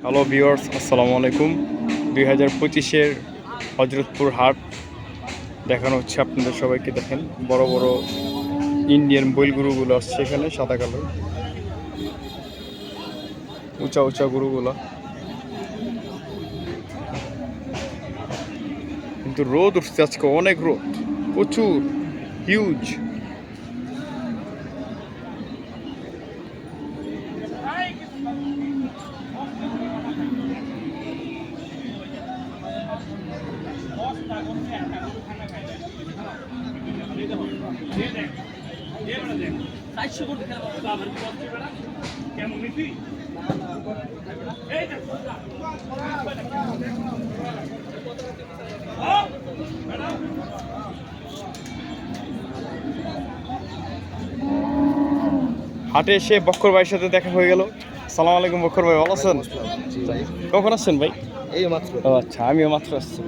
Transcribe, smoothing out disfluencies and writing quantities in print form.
Hello viewers, আসসালামু আলাইকুম। 2025-এর হজরতপুর হাট দেখানো হচ্ছে আপনাদের সবাইকে। দেখেন বড় বড় ইন্ডিয়ান বইল গরুগুলো আসছে এখানে, সাদা কালো উঁচা উঁচা গরুগুলো। কিন্তু রোদ উঠছে আজকে, অনেক রোদ, প্রচুর, হিউজ। হাটে এসে বক্কর ভাইয়ের সাথে দেখা হয়ে গেল। সালাম আলাইকুম বক্কর ভাই, ভালো আছেন? কখন আসছেন ভাই? এই মাত্র। ও আচ্ছা, আমিও মাত্র আসছি।